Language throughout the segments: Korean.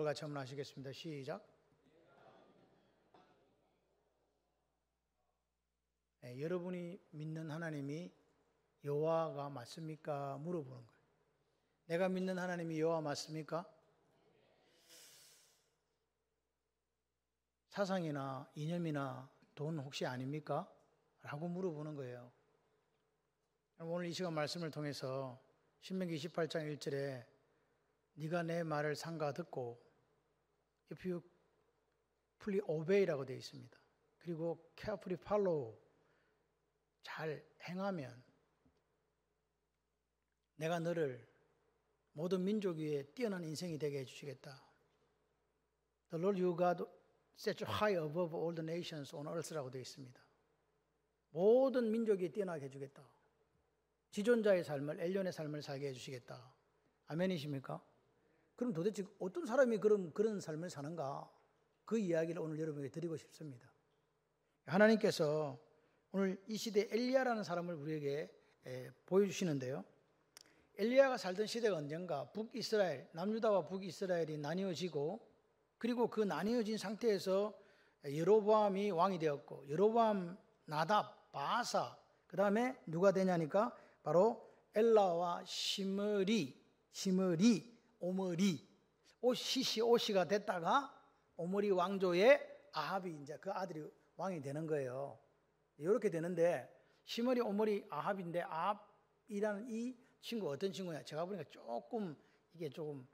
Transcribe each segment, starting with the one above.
같이 한번 하시겠습니다. 시작. 네, 여러분이 믿는 하나님이 여호와가 맞습니까? 물어보는 거예요. 내가 믿는 하나님이 여호와 맞습니까? 사상이나 이념이나 돈 혹시 아닙니까? 라고 물어보는 거예요. 오늘 이 시간 말씀을 통해서 신명기 28장 1절에 네가 내 말을 삼가 듣고 if you fully obey라고 되어 있습니다. 그리고 carefully follow 잘 행하면 내가 너를 모든 민족 위에 뛰어난 인생이 되게 해주시겠다. The Lord your God set you high above all the nations on earth라고 되어 있습니다. 모든 민족이 뛰어나게 해주겠다. 지존자의 삶을, 엘리온의 삶을 살게 해주시겠다. 아멘이십니까? 그럼 도대체 어떤 사람이 그런 삶을 사는가? 그 이야기를 오늘 여러분에게 드리고 싶습니다. 하나님께서 오늘 이 시대에 엘리야라는 사람을 우리에게 보여주시는데요. 엘리야가 살던 시대가 언젠가 북이스라엘, 남유다와 북이스라엘이 나뉘어지고 그리고 그 나뉘어진 상태에서 여로보암이 왕이 되었고 여로보암, 나답, 바사 그 다음에 누가 되냐니까 바로 엘라와 시므리, 오므리, 오시가 됐다가 오므리 왕조의 아합이 이제 그 아들이 왕이 되는 거예요. 이렇게 되는데 시므리, 오므리, 아합인데 아합이라는 이 친구 어떤 친구냐? 제가 보니까 조금 이게 조금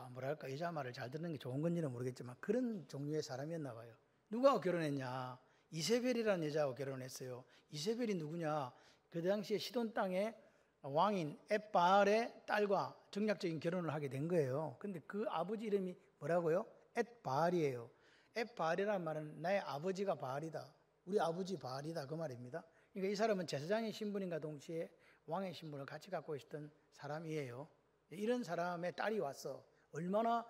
뭐랄까 여자 말을 잘 듣는 게 좋은 건지는 모르겠지만 그런 종류의 사람이었나 봐요. 누가 결혼했냐? 이세벨이라는 여자하고 결혼했어요. 이세벨이 누구냐? 그 당시에 시돈 땅의 왕인 엣바알의 딸과 정략적인 결혼을 하게 된 거예요. 근데 그 아버지 이름이 뭐라고요? 엣바알이에요. 엣바알이라는 말은 나의 아버지가 바알이다. 우리 아버지 바알이다 그 말입니다. 그러니까 이 사람은 제사장의 신분인가 동시에 왕의 신분을 같이 갖고 있었던 사람이에요. 이런 사람의 딸이 왔어. 얼마나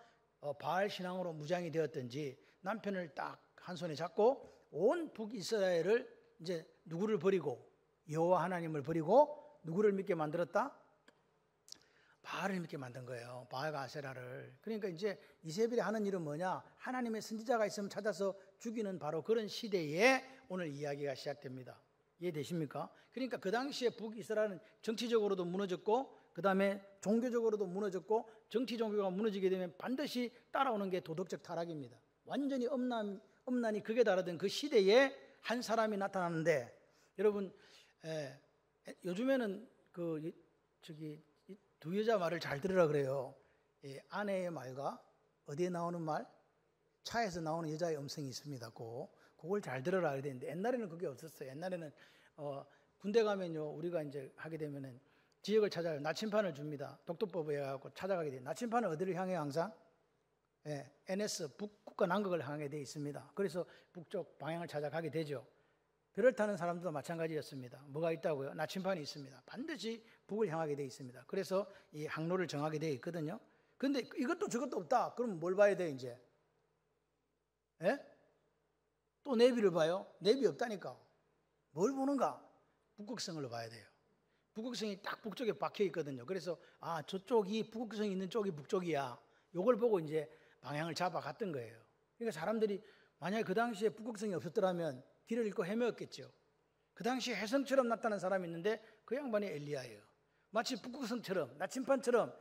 바알 신앙으로 무장이 되었든지 남편을 딱 한 손에 잡고 온 북이스라엘을 이제 누구를 버리고 여호와 하나님을 버리고 누구를 믿게 만들었다? 바알을 믿게 만든 거예요. 바알과 아세라를. 그러니까 이제 이세벨이 하는 일은 뭐냐? 하나님의 선지자가 있으면 찾아서 죽이는 바로 그런 시대에 오늘 이야기가 시작됩니다. 이해되십니까? 그러니까 그 당시에 북이스라엘은 정치적으로도 무너졌고 그 다음에 종교적으로도 무너졌고 정치 종교가 무너지게 되면 반드시 따라오는 게 도덕적 타락입니다. 완전히 엄난이 극에 달하던 그 시대에 한 사람이 나타나는데 여러분 요즘에는 두 여자 말을 잘 들으라 그래요. 아내의 말과 어디에 나오는 말? 차에서 나오는 여자의 음성이 있습니다. 그걸 잘 들으라 그래야 되는데 옛날에는 그게 없었어요. 옛날에는 군대 가면요 우리가 이제 하게 되면은 지역을 찾아요. 나침판을 줍니다. 독도법에 해갖고 찾아가게 돼요. 나침판은 어디를 향해 항상? NS 북극과 남극을 향하게 되어 있습니다. 그래서 북쪽 방향을 찾아가게 되죠. 배를 타는 사람들도 마찬가지였습니다. 뭐가 있다고요? 나침판이 있습니다. 반드시 북을 향하게 되어 있습니다. 그래서 이 항로를 정하게 되어 있거든요. 근데 이것도 저것도 없다. 그럼 뭘 봐야 돼 이제? 또 내비를 봐요? 내비 없다니까. 뭘 보는가? 북극성을 봐야 돼요. 북극성이 딱 북쪽에 박혀 있거든요. 그래서 저쪽이 북극성이 있는 쪽이 북쪽이야. 요걸 보고 이제 방향을 잡아갔던 거예요. 그러니까 사람들이 만약에 그 당시에 북극성이 없었더라면 길을 잃고 헤매었겠죠. 그 당시에 혜성처럼 나타난 사람이 있는데 그 양반이 엘리야예요. 마치 북극성처럼 나침판처럼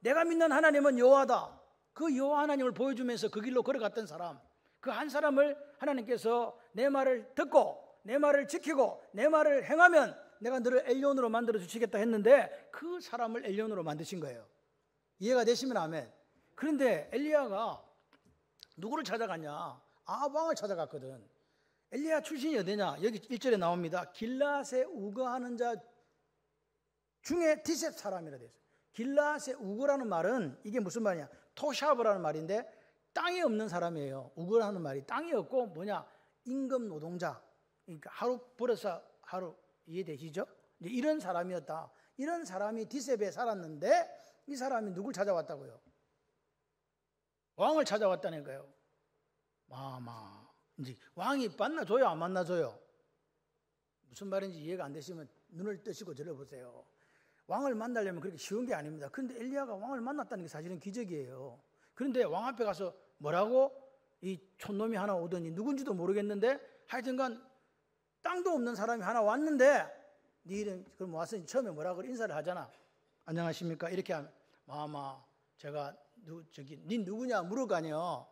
내가 믿는 하나님은 여호와다. 그 여호와 하나님을 보여주면서 그 길로 걸어갔던 사람. 그 한 사람을 하나님께서 내 말을 듣고 내 말을 지키고 내 말을 행하면 내가 너를 엘리온으로 만들어 주시겠다 했는데 그 사람을 엘리온으로 만드신 거예요. 이해가 되시면 아멘. 그런데 엘리야가 누구를 찾아갔냐? 아합왕을 찾아갔거든. 엘리야 출신이 어디냐? 여기 1절에 나옵니다. 길라앗에 우거하는 자 중에 디셉 사람이라 되어 있어요. 길라앗에 우거라는 말은 이게 무슨 말이냐? 토샤브라는 말인데 땅이 없는 사람이에요. 우거라는 말이 땅이 없고 뭐냐? 임금 노동자. 그러니까 하루 벌어서 하루 이해되시죠? 이제 이런 사람이었다. 이런 사람이 디셉에 살았는데 이 사람이 누굴 찾아왔다고요? 왕을 찾아왔다는 거예요. 이제 왕이 만나줘요, 안 만나줘요? 무슨 말인지 이해가 안 되시면 눈을 뜨시고 들어보세요. 왕을 만나려면 그렇게 쉬운 게 아닙니다. 그런데 엘리야가 왕을 만났다는 게 사실은 기적이에요. 그런데 왕 앞에 가서 뭐라고? 이 촌놈이 하나 오더니 누군지도 모르겠는데 하여튼간 땅도 없는 사람이 하나 왔는데 네 이름 그럼 와서 처음에 뭐라고 인사를 하잖아. 안녕하십니까? 이렇게 하면 마마 제가 니 누구냐 물어가뇨.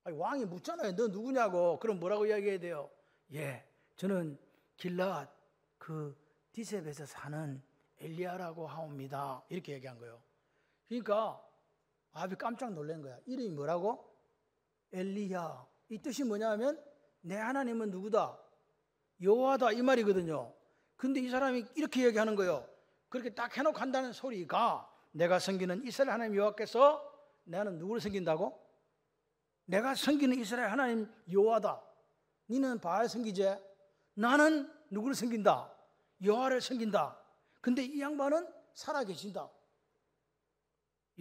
아니, 왕이 묻잖아요. 너 누구냐고. 그럼 뭐라고 이야기해야 돼요? 예, 저는 길랏 그 디셉에서 사는 엘리야라고 하옵니다. 이렇게 얘기한 거예요. 그러니까 아합이 깜짝 놀란 거야. 이름이 뭐라고? 엘리야. 이 뜻이 뭐냐면 내 하나님은 누구다? 여호와다 이 말이거든요. 근데 이 사람이 이렇게 얘기하는 거예요. 그렇게 딱 해놓고 한다는 소리가 내가 섬기는 이스라엘 하나님 여호와께서 나는 누구를 섬긴다고? 내가 섬기는 이스라엘 하나님 여호와다. 너는 바알 섬기지? 나는 누구를 섬긴다? 여호와를 섬긴다. 근데 이 양반은 살아계신다.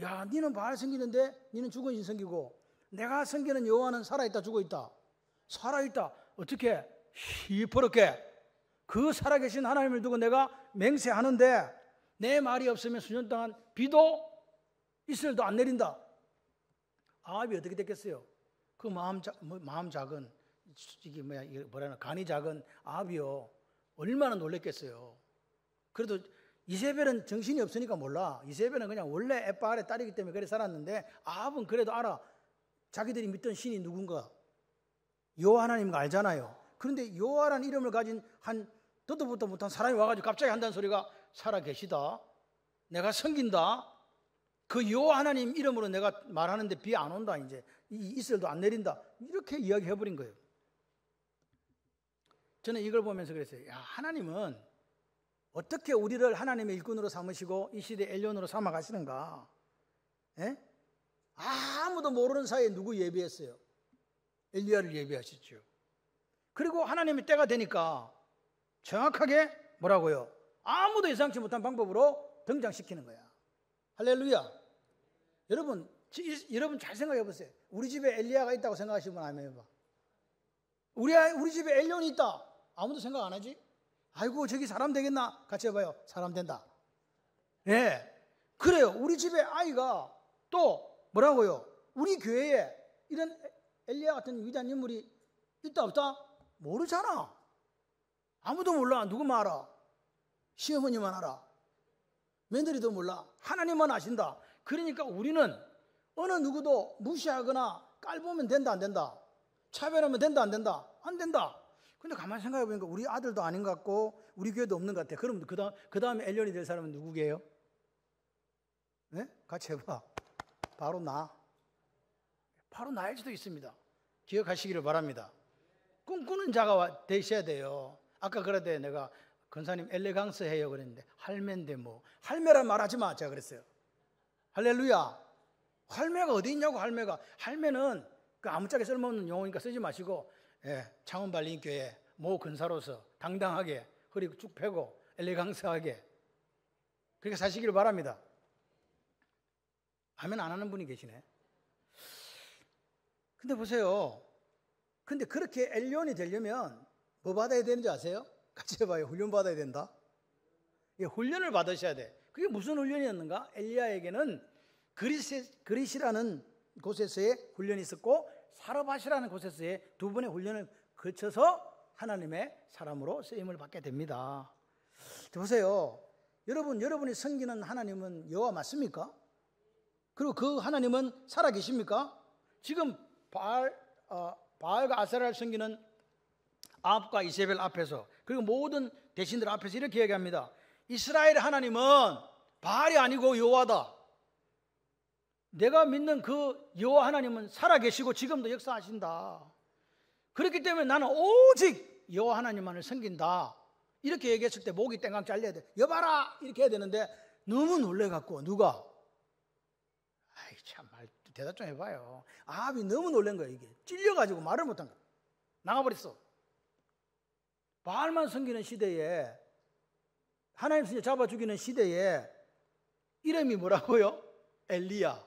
야, 너는 바알 섬기는데 너는 죽은 신 섬기고 내가 섬기는 여호와는 살아있다 죽어있다? 살아있다. 어떻게? 시퍼렇게 그 살아계신 하나님을 두고 내가 맹세하는데 내 말이 없으면 수년 동안 비도 이슬도 안 내린다. 아합이 어떻게 됐겠어요? 그 마음 작은 이게 뭐라나 간이 작은 아합이요 얼마나 놀랬겠어요. 그래도 이세벨은 정신이 없으니까 몰라. 이세벨은 그냥 원래 에바알의 딸이기 때문에 그래 살았는데 아합은 그래도 알아. 자기들이 믿던 신이 누군가 여호와 하나님인 거 알잖아요. 그런데 여호와라는 이름을 가진 한 듣도부터 못한 사람이 와가지고 갑자기 한다는 소리가 살아계시다. 내가 섬긴다. 그 여호와 하나님 이름으로 내가 말하는데 비 안 온다. 이제 이슬도 안 내린다. 이렇게 이야기해버린 거예요. 저는 이걸 보면서 그랬어요. 야, 하나님은 어떻게 우리를 하나님의 일꾼으로 삼으시고 이 시대 엘리온으로 삼아가시는가? 에? 아무도 모르는 사이에 누구 예비했어요? 엘리야를 예비하셨죠. 그리고 하나님의 때가 되니까 정확하게 뭐라고요? 아무도 예상치 못한 방법으로 등장시키는 거야. 할렐루야. 여러분 잘 생각해 보세요. 우리 집에 엘리야가 있다고 생각하시는 분 아니면 해봐. 우리 집에 엘리온이 있다. 아무도 생각 안 하지? 아이고 저기 사람 되겠나? 같이 해봐요. 사람 된다. 예, 그래요. 우리 집에 아이가 또 뭐라고요? 우리 교회에 이런 엘리야 같은 위대한 인물이 있다 없다? 모르잖아. 아무도 몰라. 누구만 알아? 시어머니만 알아. 며느리도 몰라. 하나님만 아신다. 그러니까 우리는 어느 누구도 무시하거나 깔보면 된다 안 된다? 차별하면 된다 안 된다? 안 된다. 근데 가만히 생각해 보니까 우리 아들도 아닌 것 같고 우리 교회도 없는 것 같아. 그럼 그 다음에 엘리온이 될 사람은 누구게요? 네? 같이 해봐. 바로 나. 바로 나일 수도 있습니다. 기억하시기를 바랍니다. 꿈꾸는 자가 되셔야 돼요. 아까 그러대 내가 권사님 엘레강스 해요 그랬는데 할매인데 뭐 할매란 말하지 마 제가 그랬어요. 할렐루야. 할매가 어디 있냐고. 할매는 그 아무짝에 쓸모없는 용어니까 쓰지 마시고 창원발림교회 모 근사로서 당당하게 허리 쭉 펴고 엘레강스하게 그렇게 사시기를 바랍니다. 아멘 안 하는 분이 계시네. 근데 보세요. 근데 그렇게 엘리온이 되려면 뭐 받아야 되는지 아세요? 같이 해봐요. 훈련 받아야 된다. 훈련을 받으셔야 돼. 그게 무슨 훈련이었는가? 엘리야에게는 그릿이라는 곳에서의 훈련이 있었고 사르밧이라는 곳에서의 두 번의 훈련을 거쳐서 하나님의 사람으로 쓰임을 받게 됩니다. 보세요. 여러분이 섬기는 하나님은 여호와 맞습니까? 그리고 그 하나님은 살아계십니까? 지금 바알과 아세라를 섬기는 아합과 이세벨 앞에서 그리고 모든 대신들 앞에서 이렇게 얘기합니다. 이스라엘의 하나님은 바알이 아니고 여호와다. 내가 믿는 그 여호와 하나님은 살아계시고 지금도 역사하신다. 그렇기 때문에 나는 오직 여호와 하나님만을 섬긴다. 이렇게 얘기했을 때 목이 땡강 잘려야 돼. 여봐라 이렇게 해야 되는데 너무 놀래갖고 누가? 아이 참 말 대답 좀 해봐요. 아합이 너무 놀란 거야. 이게 찔려가지고 말을 못한 거야. 나가버렸어. 바알만 섬기는 시대에 하나님 손에 잡아 죽이는 시대에 이름이 뭐라고요? 엘리야.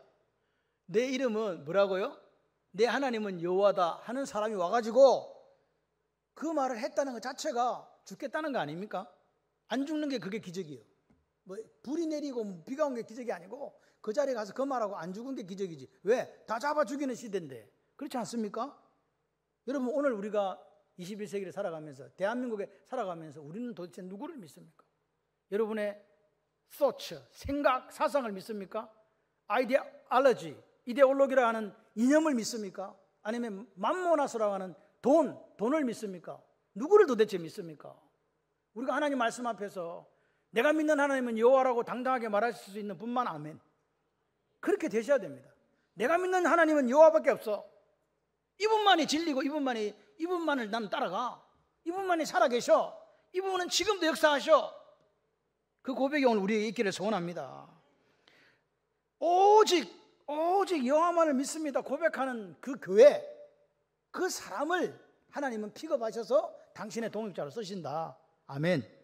내 이름은 뭐라고요? 내 하나님은 여호와다 하는 사람이 와가지고 그 말을 했다는 것 자체가 죽겠다는 거 아닙니까? 안 죽는 게 그게 기적이에요. 뭐 불이 내리고 비가 온 게 기적이 아니고 그 자리에 가서 그 말하고 안 죽은 게 기적이지. 왜? 다 잡아 죽이는 시대인데. 그렇지 않습니까? 여러분 오늘 우리가 21세기를 살아가면서 대한민국에 살아가면서 우리는 도대체 누구를 믿습니까? 여러분의 thought, 생각, 사상을 믿습니까? 아이디올로지, 이데올로기라 하는 이념을 믿습니까? 아니면 맘모나스라고 하는 돈을 믿습니까? 누구를 도대체 믿습니까? 우리가 하나님 말씀 앞에서 내가 믿는 하나님은 여호와라고 당당하게 말하실 수 있는 분만 아멘. 그렇게 되셔야 됩니다. 내가 믿는 하나님은 여호와밖에 없어. 이분만이 진리고 이분만을 난 따라가. 이분만이 살아계셔. 이분은 지금도 역사하셔. 그 고백이 오늘 우리에게 있기를 소원합니다. 오직 여호와만을 믿습니다 고백하는 그 교회, 그 사람을 하나님은 픽업하셔서 당신의 동역자로 쓰신다. 아멘.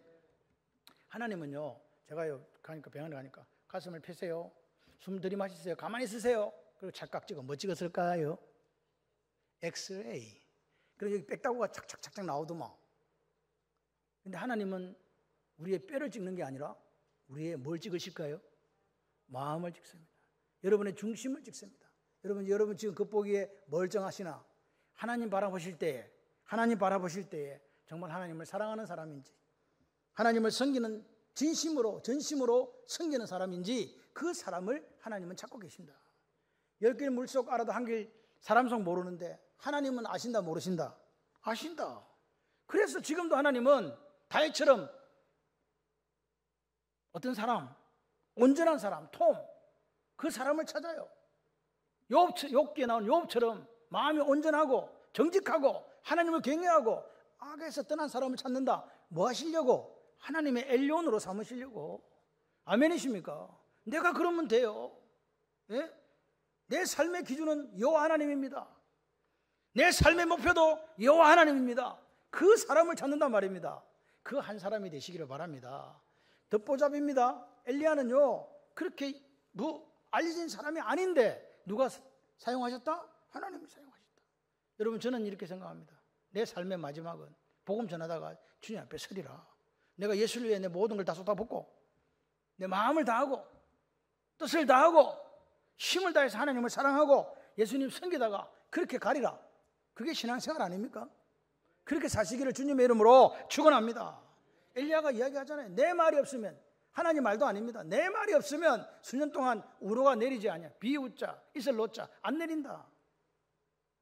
하나님은요, 제가요 가니까 병원에 가니까 가슴을 펴세요, 숨 들이마시세요, 가만히 있으세요. 그리고 착각 찍어. 뭐 찍었을까요? 엑스레이. 그리고 여기 빽다구가 착착착착 나오더만. 근데 하나님은 우리의 뼈를 찍는 게 아니라 우리의 뭘 찍으실까요? 마음을 찍습니다. 여러분의 중심을 찍습니다. 여러분 지금 겉보기에 멀쩡하시나 하나님 바라보실 때에 정말 하나님을 사랑하는 사람인지, 하나님을 섬기는 전심으로 섬기는 사람인지, 그 사람을 하나님은 찾고 계신다. 10길 물속 알아도 한 길 사람 속 모르는데 하나님은 아신다 모르신다? 아신다. 그래서 지금도 하나님은 다윗처럼 어떤 사람, 온전한 사람, 그 사람을 찾아요. 욥기에 나온 욥처럼 마음이 온전하고 정직하고 하나님을 경외하고 악에서 떠난 사람을 찾는다. 뭐 하시려고? 하나님의 엘리온으로 삼으시려고. 아멘이십니까? 내가 그러면 돼요. 예? 내 삶의 기준은 여호와 하나님입니다. 내 삶의 목표도 여호와 하나님입니다. 그 사람을 찾는단 말입니다. 그 한 사람이 되시기를 바랍니다. 듣보잡입니다. 엘리야는요 그렇게 알려진 사람이 아닌데 누가 사용하셨다? 하나님이 사용하셨다. 여러분, 저는 이렇게 생각합니다. 내 삶의 마지막은 복음 전하다가 주님 앞에 서리라. 내가 예수를 위해 내 모든 걸 다 쏟아붓고 내 마음을 다하고 뜻을 다하고 힘을 다해서 하나님을 사랑하고 예수님 섬기다가 그렇게 가리라. 그게 신앙생활 아닙니까? 그렇게 사시기를 주님의 이름으로 축원합니다. 엘리야가 이야기하잖아요. 내 말이 없으면, 하나님 말도 아닙니다. 내 말이 없으면 수년 동안 우로가 내리지 않냐. 비웃자, 이슬 놓자 안 내린다.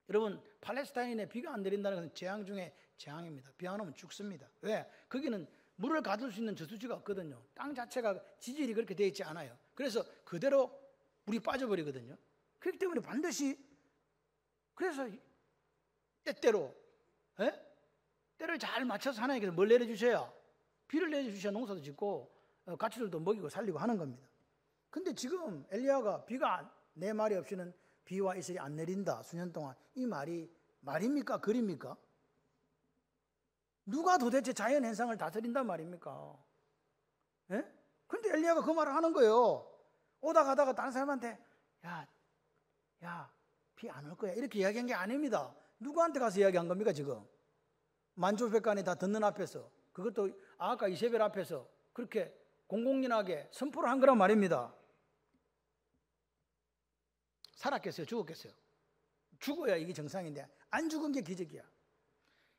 여러분, 팔레스타인에 비가 안 내린다는 것은 재앙 중에 재앙입니다. 비 안 오면 죽습니다. 왜? 거기는 물을 가둘 수 있는 저수지가 없거든요. 땅 자체가 지질이 그렇게 되어 있지 않아요. 그래서 그대로 물이 빠져버리거든요. 그렇기 때문에 반드시, 그래서 때때로 때를 잘 맞춰서 하나님께서 뭘 내려주셔야, 비를 내려주셔야 농사도 짓고 가축들도 먹이고 살리고 하는 겁니다. 근데 지금 엘리야가 내 말이 없이는 비와 이슬이 안 내린다 수년 동안, 이 말이 말입니까? 글입니까? 누가 도대체 자연현상을 다스린단 말입니까? 근데 엘리야가 그 말을 하는 거예요. 오다 가다가 다른 사람한테 야 비 안 올 거야 이렇게 이야기한 게 아닙니다. 누구한테 가서 이야기한 겁니까? 지금 만주백관이 다 듣는 앞에서, 그것도 아까 이세벨 앞에서 그렇게 공공연하게 선포를 한 거란 말입니다. 살았겠어요? 죽었겠어요? 죽어야 이게 정상인데 안 죽은 게 기적이야.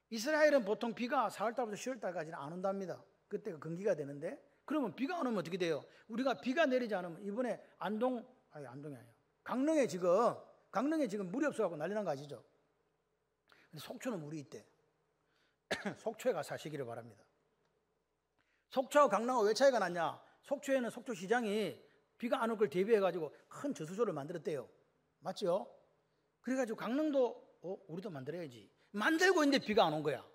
이스라엘은 보통 비가 4월달부터 10월달까지는 안 온답니다. 그때가 건기가 되는데, 그러면 비가 안 오면 어떻게 돼요? 우리가 비가 내리지 않으면, 이번에 안동이 아니에요, 강릉에 지금 물이 없어갖고 난리 난 거 아시죠? 근데 속초는 물이 있대. 속초에 가서 사시기를 바랍니다. 속초하고 강릉하고 왜 차이가 났냐? 속초에는 속초시장이 비가 안 올 걸 대비해가지고 큰 저수소를 만들었대요. 맞죠? 그래가지고 강릉도 우리도 만들어야지 만들고 있는데 비가 안 온 거야.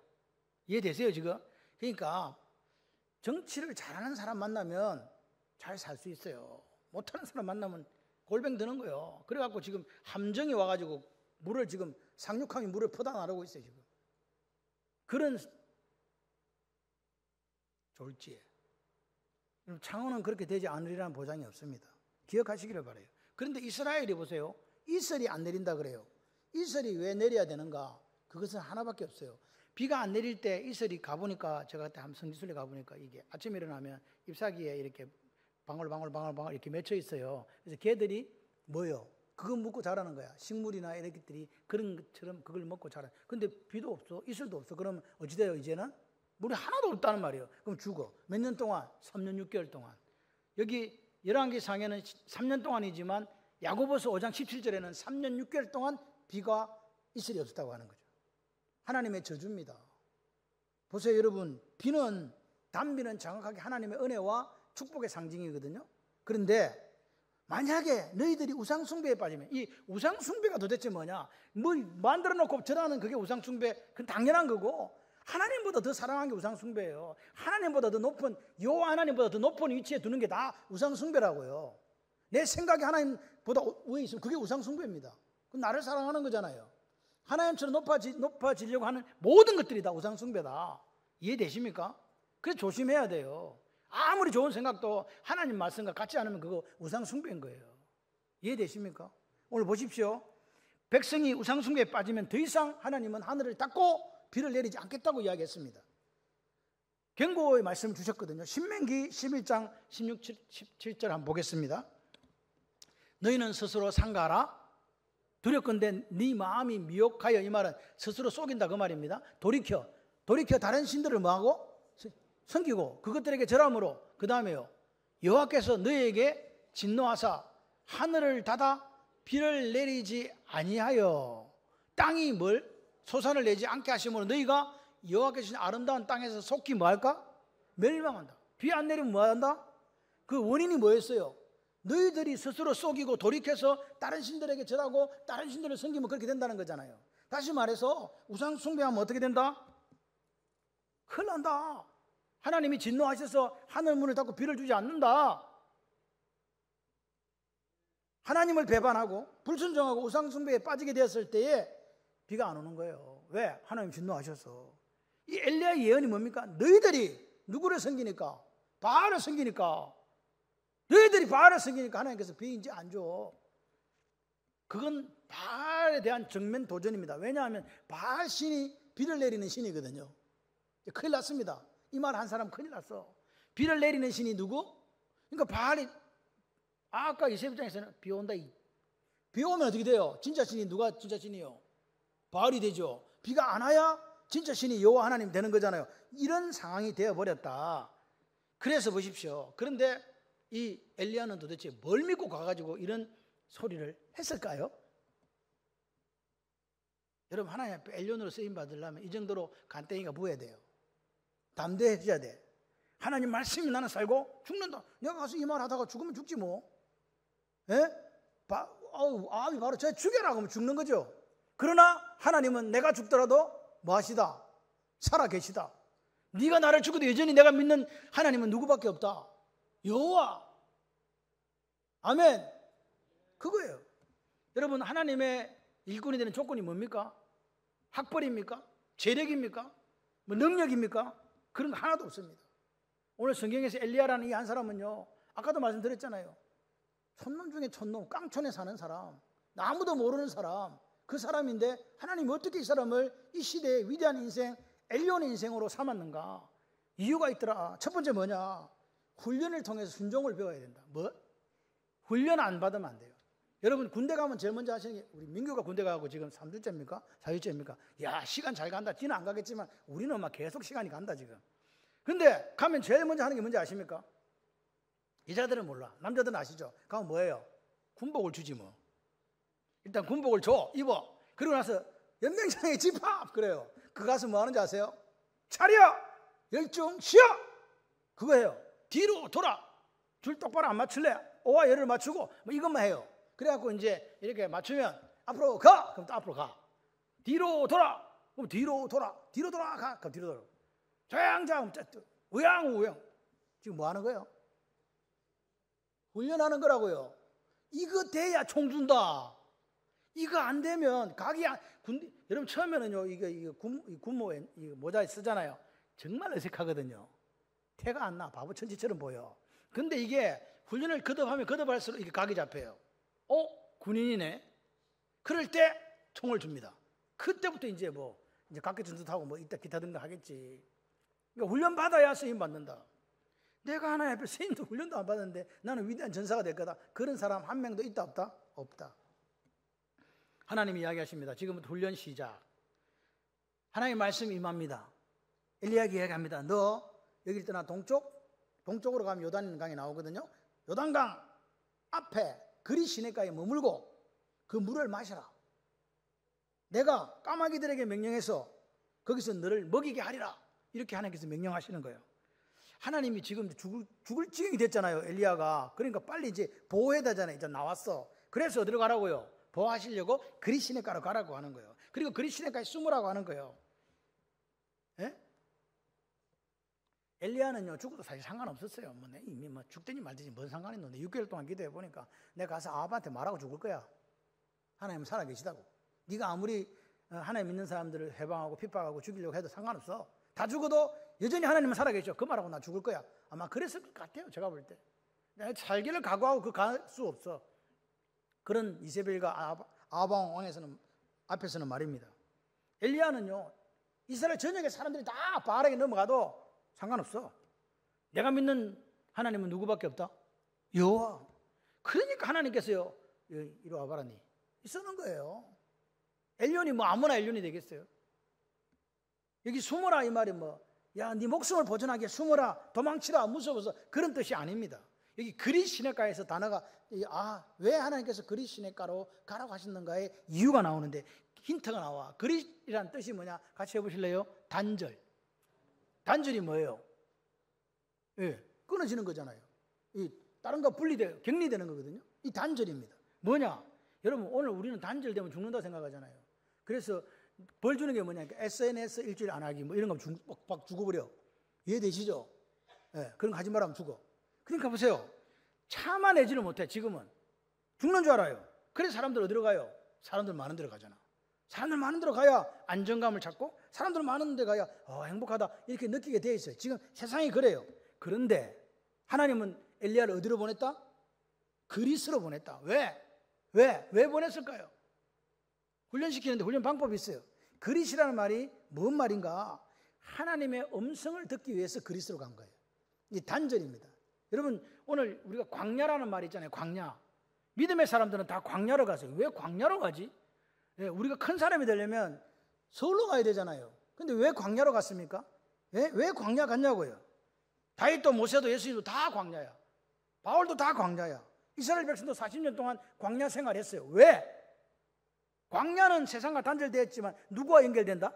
이해되세요 지금? 그러니까 정치를 잘하는 사람 만나면 잘 살 수 있어요. 못하는 사람 만나면 골병 드는 거예요. 그래갖고 지금 함정이 와가지고 물을 지금 상륙함이 물을 퍼다 나르고 있어요 지금. 그런 졸지에 창원은 그렇게 되지 않으리라는 보장이 없습니다. 기억하시기를 바라요. 그런데 이스라엘이 보세요. 이슬이 안 내린다 그래요. 이슬이 왜 내려야 되는가? 그것은 하나밖에 없어요. 비가 안 내릴 때 이슬이 가보니까, 제가 그때 한번 성지순례 가보니까 이게 아침에 일어나면 잎사귀에 이렇게 방울방울 이렇게 맺혀 있어요. 그래서 개들이 뭐요? 그거 먹고 자라는 거야. 식물이나 이런 것들이 그런 것처럼 그걸 먹고 자라. 근데 비도 없어, 이슬도 없어. 그러면 어찌 돼요? 이제는 물이 하나도 없다는 말이에요. 그럼 죽어. 몇 년 동안? 3년 6개월 동안. 여기 열왕기상에는 3년 동안이지만 야고보서 5장 17절에는 3년 6개월 동안 비가 이슬이 없었다고 하는 거죠. 하나님의 저주입니다. 보세요, 여러분. 단비는 정확하게 하나님의 은혜와 축복의 상징이거든요. 그런데 만약에 너희들이 우상숭배에 빠지면, 이 우상숭배가 도대체 뭐냐? 뭐 만들어 놓고 절하는 그게 우상숭배, 그건 당연한 거고, 하나님보다 더 사랑하는 게 우상숭배예요. 하나님보다 더 높은, 여호와 하나님보다 더 높은 위치에 두는 게 다 우상숭배라고요. 내 생각이 하나님보다 위에 있으면 그게 우상숭배입니다. 그건 나를 사랑하는 거잖아요. 하나님처럼 높아지려고 하는 모든 것들이 다 우상숭배다. 이해되십니까? 그래서 조심해야 돼요. 아무리 좋은 생각도 하나님 말씀과 같지 않으면 그거 우상숭배인 거예요. 이해되십니까? 오늘 보십시오. 백성이 우상숭배에 빠지면 더 이상 하나님은 하늘을 닫고 비를 내리지 않겠다고 이야기했습니다. 경고의 말씀을 주셨거든요. 신명기 11장 16, 17절 한번 보겠습니다. 너희는 스스로 삼가라. 두렵건대 네 마음이 미혹하여, 이 말은 스스로 속인다 그 말입니다. 돌이켜 다른 신들을 뭐하고? 섬기고 그것들에게 절함으로, 그 다음에요, 여호와께서 너희에게 진노하사 하늘을 닫아 비를 내리지 아니하여 땅이 소산을 내지 않게 하심으로 너희가 여호와께서 주신 아름다운 땅에서 속히 뭐할까? 멸망한다. 비 안 내리면 뭐한다? 그 원인이 뭐였어요? 너희들이 스스로 속이고 돌이켜서 다른 신들에게 절하고 다른 신들을 섬기면 그렇게 된다는 거잖아요. 다시 말해서 우상 숭배하면 어떻게 된다? 큰일 난다. 하나님이 진노하셔서 하늘 문을 닫고 비를 주지 않는다. 하나님을 배반하고 불순종하고 우상 숭배에 빠지게 되었을 때에 비가 안 오는 거예요. 왜? 하나님 진노하셔서. 이 엘리야의 예언이 뭡니까? 너희들이 누구를 섬기니까? 바알을 섬기니까. 너희들이 바알을 섬기니까 하나님께서 비 이제 안 줘. 그건 바알에 대한 정면 도전입니다. 왜냐하면 바알 신이 비를 내리는 신이거든요. 큰일 났습니다. 이 말 한 사람 큰일 났어. 비를 내리는 신이 누구? 그러니까 바알이, 아까 이세부장에서는 비 온다. 비 오면 어떻게 돼요? 진짜 신이 누가 진짜 신이요? 바알이 되죠. 비가 안 와야 진짜 신이 여호와 하나님 되는 거잖아요. 이런 상황이 되어버렸다. 그래서 보십시오. 그런데 이 엘리야는 도대체 뭘 믿고 가가지고 이런 소리를 했을까요? 여러분, 하나님 앞에 엘리온으로 쓰임 받으려면 이 정도로 간땡이가 부어야 돼요. 담대해져야 돼. 하나님 말씀이 나는 살고 죽는다. 내가 가서 이 말 하다가 죽으면 죽지 뭐. 예? 아비 바로 쟤 죽여라 그러면 죽는 거죠. 그러나 하나님은 내가 죽더라도 뭐 하시다? 살아 계시다. 네가 나를 죽어도 여전히 내가 믿는 하나님은 누구밖에 없다. 여호와. 아멘. 그거예요. 여러분, 하나님의 일꾼이 되는 조건이 뭡니까? 학벌입니까? 재력입니까? 뭐 능력입니까? 그런 거 하나도 없습니다. 오늘 성경에서 엘리야라는 이 한 사람은요, 아까도 말씀드렸잖아요. 촌놈 중에 촌놈, 깡촌에 사는 사람, 아무도 모르는 사람, 그 사람인데 하나님이 어떻게 이 사람을 이 시대의 위대한 인생, 엘리온의 인생으로 삼았는가? 이유가 있더라. 첫 번째 뭐냐? 훈련을 통해서 순종을 배워야 된다. 뭐? 훈련 안 받으면 안 돼요. 여러분, 군대 가면 제일 먼저 하시는 게, 우리 민규가 군대 가고 지금 3주째입니까? 4주째입니까? 야, 시간 잘 간다. 지는 안 가겠지만 우리는 막 계속 시간이 간다 지금. 근데 가면 제일 먼저 하는 게 뭔지 아십니까? 여자들은 몰라. 남자들은 아시죠? 가면 뭐예요? 군복을 주지 뭐. 일단 군복을 줘, 입어. 그리고 나서 연병장에 집합 그래요. 그 가서 뭐 하는지 아세요? 차려! 열중 쉬어! 그거예요. 뒤로 돌아. 줄 똑바로 안 맞출래? 오와 열을 맞추고 뭐 이것만 해요. 그래갖고 이제 이렇게 맞추면 앞으로 가! 그럼 또 앞으로 가. 뒤로 돌아! 그럼 뒤로 돌아. 뒤로 돌아가. 그럼 뒤로 돌아. 조양장, 우양. 지금 뭐 하는 거예요? 훈련하는 거라고요. 이거 돼야 총 준다. 이거 안 되면 여러분 처음에는요, 이거 군모에 모자 쓰잖아요. 정말 어색하거든요. 태가 안 나. 바보 천지처럼 보여. 근데 이게 훈련을 거듭할수록 이게 각이 잡혀요. 군인이네. 그럴 때 총을 줍니다. 그때부터 이제 각계 전투하고 뭐 이따 기타 등등 하겠지. 그러니까 훈련 받아야 쓰임 받는다. 내가 하나님 앞에 선임도 훈련도 안 받았는데 나는 위대한 전사가 될 거다. 그런 사람 한 명도 있다 없다? 없다. 하나님이 이야기하십니다. 지금부터 훈련 시작. 하나님의 말씀이 임합니다. 엘리야가 이야기합니다. 너 여기를 떠나 동쪽으로 가면 요단강이 나오거든요. 요단강 앞에 그리 시내가에 머물고 그 물을 마셔라. 내가 까마귀들에게 명령해서 거기서 너를 먹이게 하리라. 이렇게 하나님께서 명령하시는 거예요. 하나님이 지금 죽을 지경이 됐잖아요. 엘리야가. 그러니까 빨리 이제 보호해야 되잖아요. 이제 나왔어. 그래서 어디로 가라고요? 보호하시려고 그리 시내가로 가라고 하는 거예요. 그리고 그리 시내가에 숨으라고 하는 거예요. 예? 엘리야는요, 죽어도 사실 상관없었어요. 이미 죽든지 말든지 뭔 상관이 있는데 6개월 동안 기도해 보니까 내가 가서 아합한테 말하고 죽을 거야. 하나님은 살아계시다고. 네가 아무리 하나님 믿는 사람들을 해방하고 핍박하고 죽이려고 해도 상관없어. 다 죽어도 여전히 하나님은 살아계셔. 그 말하고 나 죽을 거야. 아마 그랬을 것 같아요. 제가 볼 때. 살기를 각오하고 그 갈 수 없어. 그런 이세벨과 아방 왕에서는 앞에서는 말입니다. 엘리야는요, 이스라엘 전역의 사람들이 다 바알에게 넘어가도 상관없어. 내가 믿는 하나님은 누구밖에 없다? 여호와. 그러니까 하나님께서요, 이리 와봐라 니. 있었는 거예요. 엘리온이 뭐 아무나 엘리온이 되겠어요? 여기 숨어라 이 말이 야, 네 목숨을 보존하게 숨어라, 도망치라, 무서워서 그런 뜻이 아닙니다. 여기 그리 시내가에서 단어가 왜 하나님께서 그리 시내가로 가라고 하셨는가에 이유가 나오는데 힌트가 나와. 그리라는 뜻이 뭐냐? 같이 해보실래요? 단절. 단절이 뭐예요? 예, 끊어지는 거잖아요. 다른 거 분리돼요. 격리되는 거거든요. 이 단절입니다. 뭐냐? 여러분 오늘 우리는 단절되면 죽는다 생각하잖아요. 그래서 벌 주는 게 뭐냐? SNS 일주일 안 하기 이런 거 막 죽어버려. 이해되시죠? 예, 그런 거 하지 말라면 죽어. 그러니까 보세요. 참아내지를 못해. 지금은 죽는 줄 알아요. 그래서 사람들 어디로 가요? 사람들 많은 데로 가잖아. 사람들 많은 데로 가야 안정감을 찾고 사람들 많은 데 가야 행복하다 이렇게 느끼게 돼 있어요. 지금 세상이 그래요. 그런데 하나님은 엘리야를 어디로 보냈다? 그리스로 보냈다. 왜 보냈을까요? 훈련시키는데 훈련 방법이 있어요. 그리스라는 말이 뭔 말인가? 하나님의 음성을 듣기 위해서 그리스로 간 거예요. 이 단절입니다. 여러분 오늘 우리가 광야라는 말이 있잖아요. 광야. 믿음의 사람들은 다 광야로 가세요. 왜 광야로 가지? 우리가 큰 사람이 되려면 서울로 가야 되잖아요. 근데 왜 광야로 갔습니까? 왜 광야 갔냐고요? 다윗도 모세도 예수님도 다 광야야. 바울도 다 광야야. 이스라엘 백성도 40년 동안 광야 생활했어요. 왜? 광야는 세상과 단절되었지만 누구와 연결된다?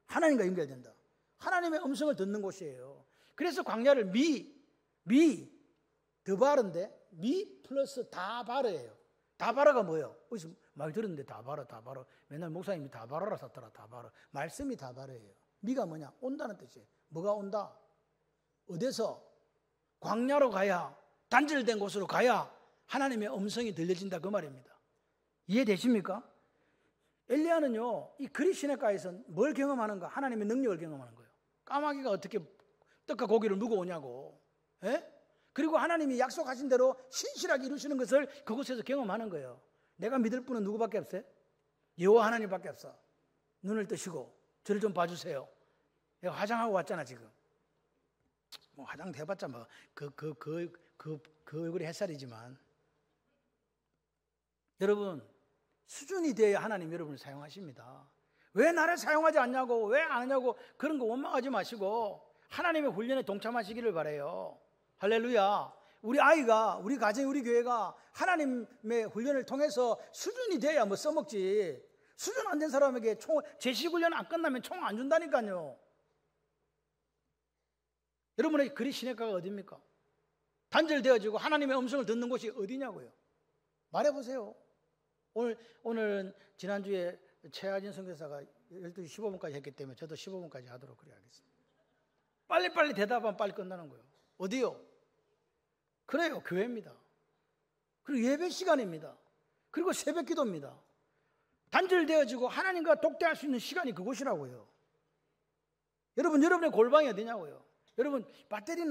하나님과 연결된다. 하나님의 음성을 듣는 곳이에요. 그래서 광야를 더바르인데 미 플러스 다바르예요. 다바르가 뭐예요? 어디서 말 들었는데 다바르. 맨날 목사님이 다바르라 샀더라. 다바르. 말씀이 다바르예요. 미가 뭐냐? 온다는 뜻이에요. 뭐가 온다? 어디서? 광야로 가야, 단절된 곳으로 가야 하나님의 음성이 들려진다 그 말입니다. 이해되십니까? 엘리야는요, 이 그리 시내가에서 뭘 경험하는가? 하나님의 능력을 경험하는 거예요. 까마귀가 어떻게 떡과 고기를 누구 오냐고. 그리고 하나님이 약속하신 대로 신실하게 이루시는 것을 그곳에서 경험하는 거예요. 내가 믿을 분은 누구밖에 없어요? 여호와 하나님밖에 없어. 눈을 뜨시고 저를 좀 봐주세요. 내가 화장하고 왔잖아 지금. 화장 해봤자 그 얼굴이 햇살이지만 여러분 수준이 되어야 하나님 여러분을 사용하십니다. 왜 나를 사용하지 않냐고, 왜 안 하냐고 그런 거 원망하지 마시고 하나님의 훈련에 동참하시기를 바라요. 할렐루야. 우리 아이가, 우리 가정이, 우리 교회가 하나님의 훈련을 통해서 수준이 돼야 써먹지. 수준 안 된 사람에게 제식 훈련 안 끝나면 총 안 준다니까요. 여러분의 그리 시내가가 어디입니까? 단절되어지고 하나님의 음성을 듣는 곳이 어디냐고요. 말해보세요. 오늘은 지난주에 최하진 선교사가 12시 15분까지 했기 때문에 저도 15분까지 하도록 그래야겠습니다. 빨리빨리 대답하면 빨리 끝나는 거예요. 어디요? 그래요. 교회입니다. 그리고 예배 시간입니다. 그리고 새벽 기도입니다. 단절되어지고 하나님과 독대할 수 있는 시간이 그곳이라고요. 여러분의 골방이 어디냐고요. 여러분 배터리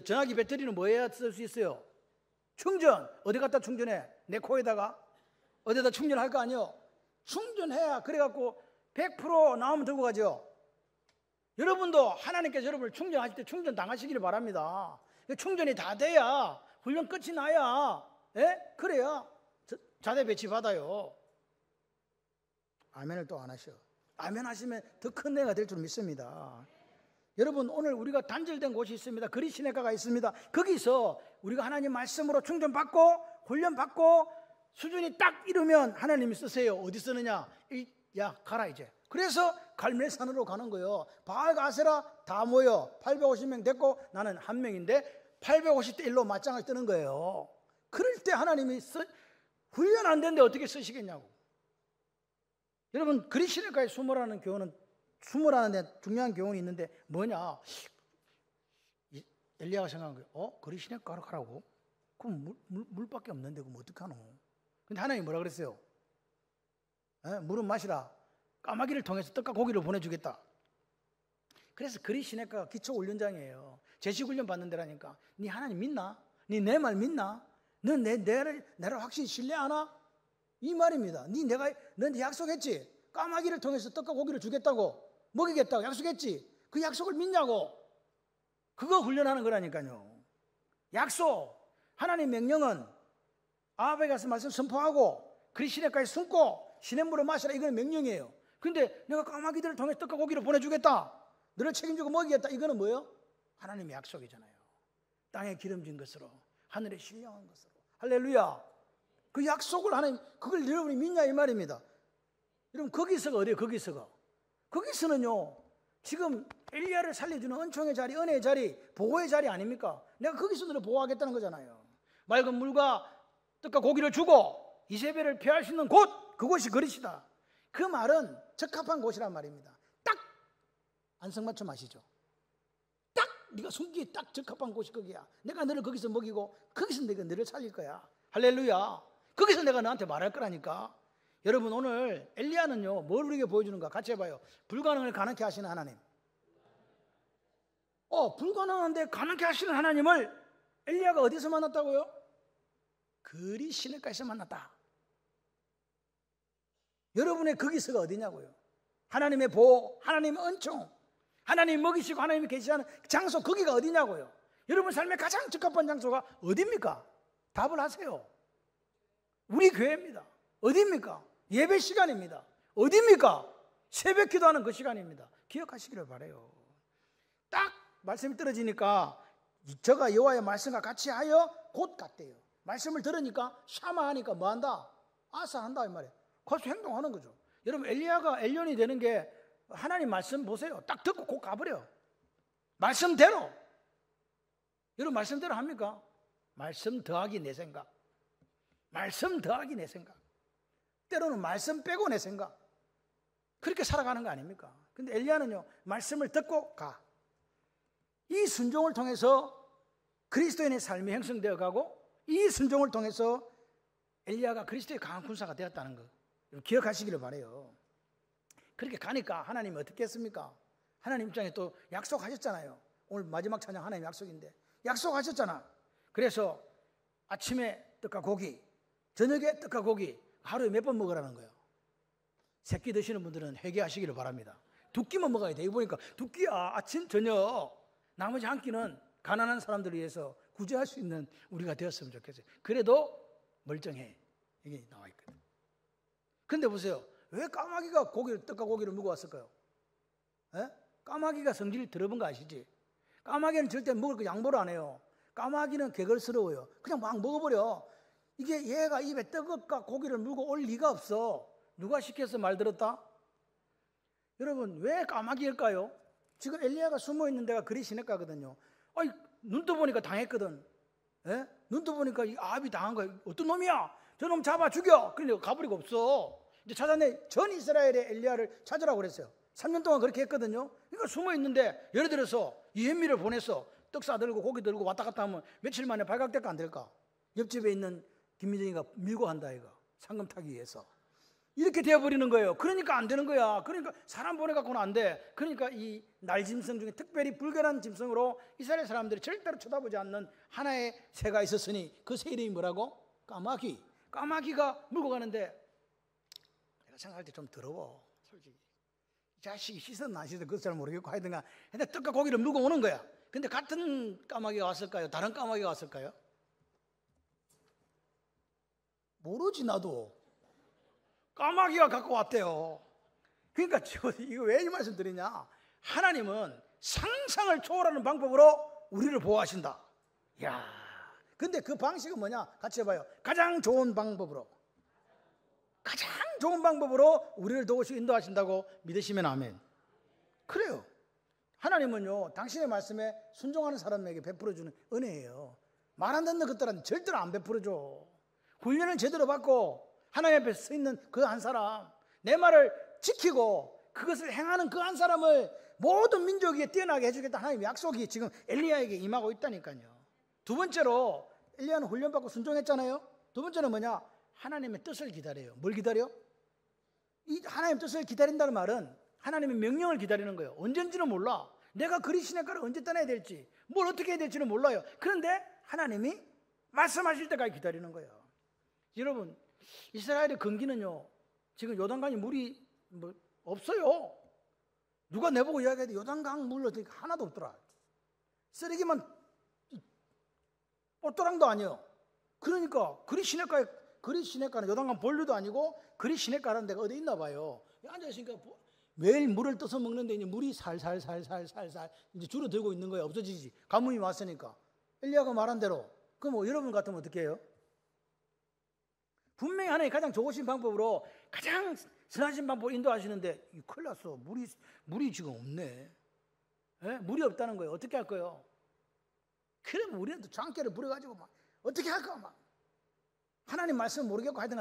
전화기 배터리는 뭐해야 쓸 수 있어요? 충전. 어디 갖다 충전해? 내 코에다가 어디다 충전할 거 아니에요? 충전해야 그래갖고 100% 나오면 들고 가죠. 여러분도 하나님께서 여러분을 충전하실 때 충전 당하시기를 바랍니다. 충전이 다 돼야 훈련 끝이 나야, 그래야 자대 배치 받아요. 아멘을 또 안 하셔. 아멘 하시면 더 큰 내가 될 줄 믿습니다. 여러분, 오늘 우리가 단절된 곳이 있습니다. 그리시네가가 있습니다. 거기서 우리가 하나님 말씀으로 충전받고 훈련받고 수준이 딱 이르면 하나님이 쓰세요. 어디 쓰느냐? 야, 가라 이제. 그래서 갈멜산으로 가는 거예요. 바알 아세라 다 모여 850명 됐고 나는 한 명인데 850대 1로 맞짱을 뜨는 거예요. 그럴 때 하나님이 훈련 안 되는데 어떻게 쓰시겠냐고. 여러분, 그리시네가에 숨으라는 교훈은, 숨으라는 데 중요한 교훈이 있는데 뭐냐? 엘리야가 생각한 거예요. 그리시네가로 가라고? 그럼 물밖에 없는데 그럼 어떡하노? 근데 하나님이 뭐라 그랬어요? 물은 마시라. 까마귀를 통해서 떡과 고기를 보내주겠다. 그래서 그리시네가가 기초훈련장이에요. 제식훈련 받는 데라니까. 네 하나님 믿나? 네 내 말 믿나? 넌 내를 확실히 신뢰하나? 이 말입니다. 너한테 약속했지? 까마귀를 통해서 떡과 고기를 주겠다고, 먹이겠다고 약속했지? 그 약속을 믿냐고. 그거 훈련하는 거라니까요. 약속. 하나님 명령은 아합에 가서 말씀 선포하고 그리시네가에 숨고 시냇물을 마시라, 이거는 명령이에요. 근데 내가 까마귀들을 통해 떡과 고기를 보내주겠다, 너를 책임지고 먹이겠다, 이거는 뭐예요? 하나님의 약속이잖아요. 땅에 기름진 것으로, 하늘에 신령한 것으로. 할렐루야. 그 약속을 하나님, 그걸 여러분이 믿냐 이 말입니다. 여러분, 거기서가 어디예요? 거기서는요, 지금 엘리야를 살려주는 은총의 자리, 은혜의 자리, 보호의 자리 아닙니까? 내가 거기서 너를 보호하겠다는 거잖아요. 맑은 물과 떡과 고기를 주고 이세벨을 피할 수 있는 곳, 그곳이 그릇이다. 그 말은 적합한 곳이란 말입니다. 딱 안성맞춤 아시죠? 딱 네가 숨기에 딱 적합한 곳이 거기야. 내가 너를 거기서 먹이고 거기서 내가 너를 살릴 거야. 할렐루야. 거기서 내가 너한테 말할 거라니까. 여러분, 오늘 엘리야는요, 뭘 우리에게 보여주는가? 같이 해봐요. 불가능을 가능케 하시는 하나님. 불가능한데 가능케 하시는 하나님을 엘리야가 어디서 만났다고요? 그리시네가에서 만났다. 여러분의 거기서가 어디냐고요? 하나님의 보호, 하나님의 은총, 하나님이 먹이시고 하나님이 계시하는 장소, 거기가 어디냐고요? 여러분 삶의 가장 적합한 장소가 어디입니까? 답을 하세요. 우리 교회입니다. 어디입니까? 예배 시간입니다. 어디입니까? 새벽 기도하는 그 시간입니다. 기억하시기를 바라요. 딱 말씀이 떨어지니까 저가 여호와의 말씀과 같이 하여 곧 갔대요. 말씀을 들으니까 샤마하니까 뭐한다? 아사한다 이 말이에요. 가서 행동하는 거죠. 여러분, 엘리야가 엘리온이 되는 게 하나님 말씀 보세요. 딱 듣고 곧 가버려. 말씀대로. 여러분, 말씀대로 합니까? 말씀 더하기 내 생각, 말씀 더하기 내 생각, 때로는 말씀 빼고 내 생각, 그렇게 살아가는 거 아닙니까? 근데 엘리야는요, 말씀을 듣고 가. 이 순종을 통해서 그리스도인의 삶이 형성되어 가고, 이 순종을 통해서 엘리야가 그리스도의 강한 군사가 되었다는 거 기억하시기를 바라요. 그렇게 가니까 하나님이 어떻게 했습니까? 하나님 입장에 또 약속하셨잖아요. 오늘 마지막 찬양 하나님 약속인데 약속하셨잖아. 그래서 아침에 떡과 고기, 저녁에 떡과 고기 하루에 몇 번 먹으라는 거예요. 새끼 드시는 분들은 회개하시기를 바랍니다. 두 끼만 먹어야 돼. 이거 보니까 두 끼야. 아침, 저녁. 나머지 한 끼는 가난한 사람들을 위해서 구제할 수 있는 우리가 되었으면 좋겠어요. 그래도 멀쩡해. 이게 나와 있거든. 근데 보세요. 왜 까마귀가 떡과 고기를 먹어 왔을까요? 까마귀가 성질이 더러운 거 아시지? 까마귀는 절대 먹을 거 양보를 안 해요. 까마귀는 개걸스러워요. 그냥 막 먹어버려. 이게 얘가 입에 떡과 고기를 물고 올 리가 없어. 누가 시켜서 말 들었다? 여러분, 왜 까마귀일까요? 지금 엘리야가 숨어 있는 데가 그리시네가거든요. 눈 떠보니까 당했거든. 눈 떠보니까 이 아합이 당한 거야. 어떤 놈이야? 저놈 잡아 죽여. 그런데 가버리고 없어. 이제 찾아내. 전 이스라엘의 엘리야를 찾으라고 그랬어요. 3년 동안 그렇게 했거든요. 그러니까 숨어 있는데 예를 들어서 이현미를 보내서 떡 싸들고 고기 들고 왔다 갔다 하면 며칠 만에 발각될까 안 될까? 옆집에 있는 김민정이가 밀고 한다 이거. 상금 타기 위해서. 이렇게 되어버리는 거예요. 그러니까 안 되는 거야. 그러니까 사람 보내갖고는 안 돼. 그러니까 이 날짐승 중에 특별히 불결한 짐승으로 이스라엘 사람들이 절대로 쳐다보지 않는 하나의 새가 있었으니 그 새 이름이 뭐라고? 까마귀. 까마귀가 물고 가는데 내가 생각할 때 좀 더러워. 솔직히 자식이 씻었나 안 씻었나 그것도 잘 모르겠고 하여튼간 근데 떡과 고기를 물고 오는 거야. 근데 같은 까마귀가 왔을까요? 다른 까마귀가 왔을까요? 모르지 나도. 까마귀가 갖고 왔대요. 그러니까 이거 왜 이 말씀 드리냐, 하나님은 상상을 초월하는 방법으로 우리를 보호하신다. 야, 근데 그 방식은 뭐냐? 같이 해봐요. 가장 좋은 방법으로 우리를 도우시고 인도하신다고 믿으시면 아멘. 그래요. 하나님은요 당신의 말씀에 순종하는 사람에게 베풀어주는 은혜예요. 말 안 듣는 것들은 절대로 안 베풀어줘. 훈련을 제대로 받고 하나님 앞에 서 있는 그 한 사람, 내 말을 지키고 그것을 행하는 그 한 사람을 모든 민족 위에 뛰어나게 해주겠다 하나님의 약속이 지금 엘리야에게 임하고 있다니까요. 두 번째로 엘리야는 훈련받고 순종했잖아요. 두 번째는 뭐냐? 하나님의 뜻을 기다려요. 뭘 기다려? 이 하나님의 뜻을 기다린다는 말은 하나님의 명령을 기다리는 거예요. 언젠지는 몰라. 내가 그리 시내가를 언제 떠나야 될지, 뭘 어떻게 해야 될지는 몰라요. 그런데 하나님이 말씀하실 때까지 기다리는 거예요. 여러분, 이스라엘의 건기는요 지금 요단강에 물이 없어요. 누가 내보고 이야기해도 요단강 물 하나도 없더라. 쓰레기만 뽀또랑도 아니요. 그러니까 그리 시내가는 요단강 본류도 아니고 그리 시내가라는 데가 어디 있나 봐요. 앉아있으니까 매일 물을 떠서 먹는데 이제 물이 살살살 이제 줄어들고 있는 거예요. 없어지지. 가뭄이 왔으니까. 엘리야가 말한 대로. 그럼 여러분 같으면 어떻게 해요? 분명히 하나님 가장 좋으신 방법으로 가장 선하신 방법으로 인도하시는데 큰일 났어. 물이 지금 없네. 에? 물이 없다는 거예요. 어떻게 할 거예요? 그러면 우리는 또 장깨를 부려가지고 막 어떻게 할까 막 하나님 말씀을 모르겠고 하여튼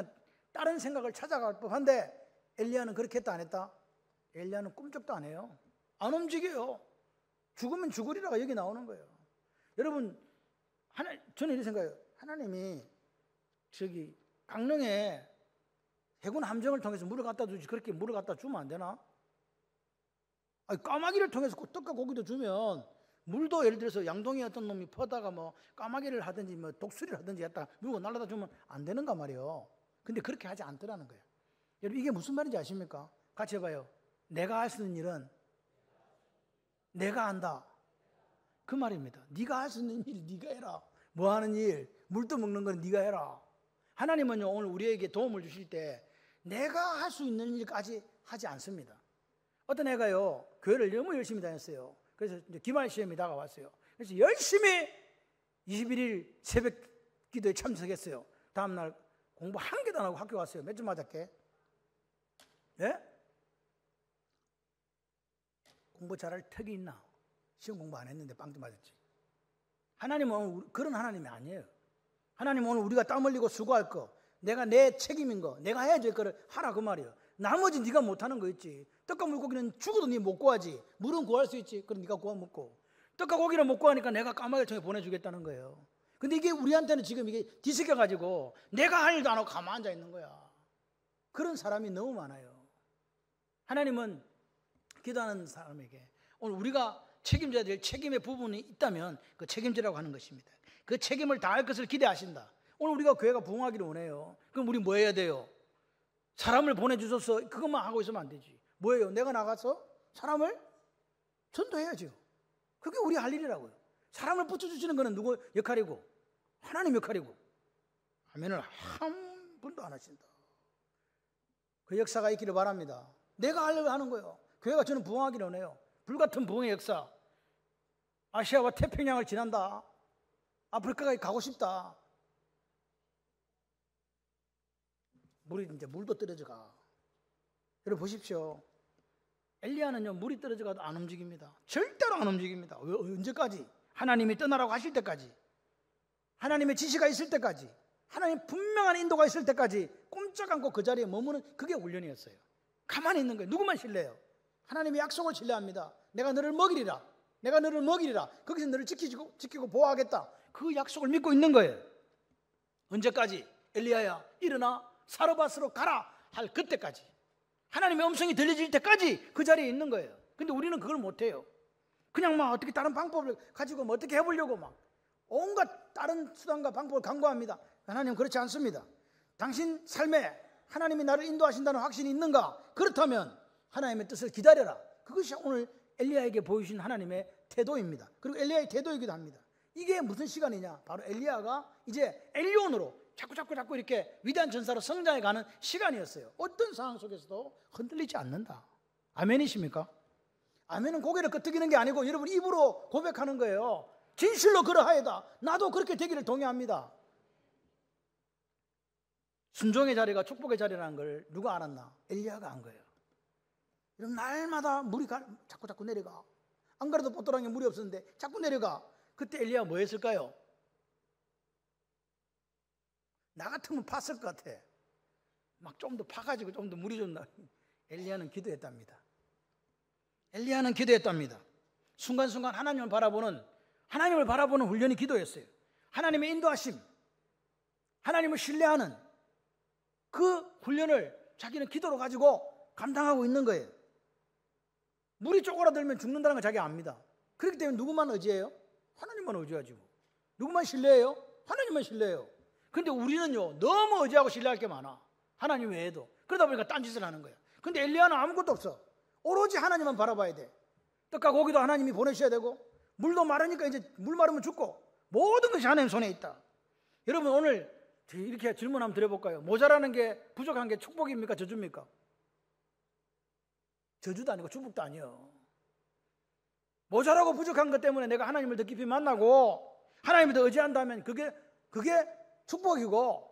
다른 생각을 찾아갈 법한데 엘리야는 그렇게 했다 안 했다? 엘리야는 꿈쩍도 안 해요. 안 움직여요. 죽으면 죽으리라가 여기 나오는 거예요. 여러분, 저는 이렇게 생각해요. 하나님이 저기 강릉에 해군 함정을 통해서 물을 갖다 주지 그렇게 물을 갖다 주면 안 되나? 아니, 까마귀를 통해서 떡과 고기도 주면 물도 예를 들어서 양동이 어떤 놈이 퍼다가 뭐 까마귀를 하든지 뭐 독수리를 하든지 했다가 물고 날라다 주면 안 되는가 말이에요. 근데 그렇게 하지 않더라는 거예요. 여러분, 이게 무슨 말인지 아십니까? 같이 해봐요. 내가 할 수 있는 일은 내가 한다. 그 말입니다. 네가 할 수 있는 일 네가 해라. 뭐 하는 일, 물도 먹는 건 네가 해라. 하나님은요 오늘 우리에게 도움을 주실 때 내가 할 수 있는 일까지 하지 않습니다. 어떤 애가요 교회를 너무 열심히 다녔어요. 그래서 이제 기말 시험이 다가왔어요. 그래서 열심히 21일 새벽 기도에 참석했어요. 다음날 공부 한 개도 안 하고 학교 왔어요. 몇 점 맞았게? 예? 공부 잘할 턱이 있나? 시험 공부 안 했는데 빵점 맞았지. 하나님은 오늘 그런 하나님이 아니에요. 하나님은 오늘 우리가 땀 흘리고 수고할 거, 내가 내 책임인 거, 내가 해야 될 거를 하라 그 말이에요. 나머지 네가 못하는 거 있지. 떡과 물고기는 죽어도 네 못 구하지. 물은 구할 수 있지. 그럼 네가 구워 먹고. 떡과 고기를 못 구하니까 내가 까마귀를 통해 보내주겠다는 거예요. 근데 이게 우리한테는 지금 이게 뒤섞여가지고 내가 할 일도 안 하고 가만 앉아 있는 거야. 그런 사람이 너무 많아요. 하나님은 기도하는 사람에게 오늘 우리가 책임져야 될 책임의 부분이 있다면 그 책임지라고 하는 것입니다. 그 책임을 다할 것을 기대하신다. 오늘 우리가 교회가 부흥하기를 원해요. 그럼 우리 뭐 해야 돼요? 사람을 보내주셔서 그것만 하고 있으면 안 되지. 뭐예요? 내가 나가서 사람을 전도해야죠. 그게 우리 할 일이라고요. 사람을 붙여주시는 것은 누구 역할이고? 하나님 역할이고. 아멘을 한 분도 안 하신다. 그 역사가 있기를 바랍니다. 내가 하려고 하는 거예요. 교회가 저는 부흥하기를 원해요. 불같은 부흥의 역사. 아시아와 태평양을 지난다. 아프리카까지 가고 싶다. 물도 떨어져 가. 여러분 보십시오. 엘리야는요 물이 떨어져 가도 안 움직입니다. 절대로 안 움직입니다. 언제까지? 하나님이 떠나라고 하실 때까지, 하나님의 지시가 있을 때까지, 하나님 분명한 인도가 있을 때까지 꼼짝 않고 그 자리에 머무는 그게 훈련이었어요. 가만히 있는 거예요. 누구만 신뢰해요? 하나님의 약속을 신뢰합니다. 내가 너를 먹이리라. 내가 너를 먹이리라. 거기서 너를 지키고 보호하겠다. 그 약속을 믿고 있는 거예요. 언제까지? 엘리야야 일어나 사르밧으로 가라 할 그때까지, 하나님의 음성이 들려질 때까지 그 자리에 있는 거예요. 근데 우리는 그걸 못해요. 그냥 막 어떻게 다른 방법을 가지고 뭐 어떻게 해보려고 막 온갖 다른 수단과 방법을 강구합니다. 하나님은 그렇지 않습니다. 당신 삶에 하나님이 나를 인도하신다는 확신이 있는가? 그렇다면 하나님의 뜻을 기다려라. 그것이 오늘 엘리야에게 보여주신 하나님의 태도입니다. 그리고 엘리야의 태도이기도 합니다. 이게 무슨 시간이냐? 바로 엘리야가 이제 엘리온으로 자꾸 이렇게 위대한 전사로 성장해 가는 시간이었어요. 어떤 상황 속에서도 흔들리지 않는다. 아멘이십니까? 아멘은 고개를 끄덕이는 게 아니고 여러분 입으로 고백하는 거예요. 진실로 그러하여다. 나도 그렇게 되기를 동의합니다. 순종의 자리가 축복의 자리라는 걸 누가 알았나? 엘리야가 안 거예요. 여러분 날마다 물이 자꾸 내려가. 안 그래도 뽀또랑에 물이 없었는데 자꾸 내려가. 그때 엘리야가 뭐 했을까요? 나 같으면 팠을 것 같아. 막 좀 더 파가지고 좀 더 물이 좀 나. 엘리야는 기도했답니다. 엘리야는 기도했답니다. 순간순간 하나님을 바라보는 훈련이 기도였어요. 하나님의 인도하심, 하나님을 신뢰하는 그 훈련을 자기는 기도로 가지고 감당하고 있는 거예요. 물이 쪼그라들면 죽는다는 걸 자기가 압니다. 그렇기 때문에 누구만 의지해요? 하나님만 의지하지. 누구만 신뢰해요? 하나님만 신뢰해요. 그런데 우리는요 너무 의지하고 신뢰할 게 많아. 하나님 외에도. 그러다 보니까 딴짓을 하는 거예요. 근데 엘리야는 아무것도 없어. 오로지 하나님만 바라봐야 돼. 떡과 고기도 하나님이 보내셔야 되고 물도 마르니까 이제 물 마르면 죽고 모든 것이 하나님 손에 있다. 여러분 오늘 이렇게 질문 한번 드려볼까요? 모자라는 게 부족한 게 축복입니까? 저주입니까? 저주도 아니고 축복도 아니에요. 모자라고 부족한 것 때문에 내가 하나님을 더 깊이 만나고 하나님을 더 의지한다면 그게 축복이고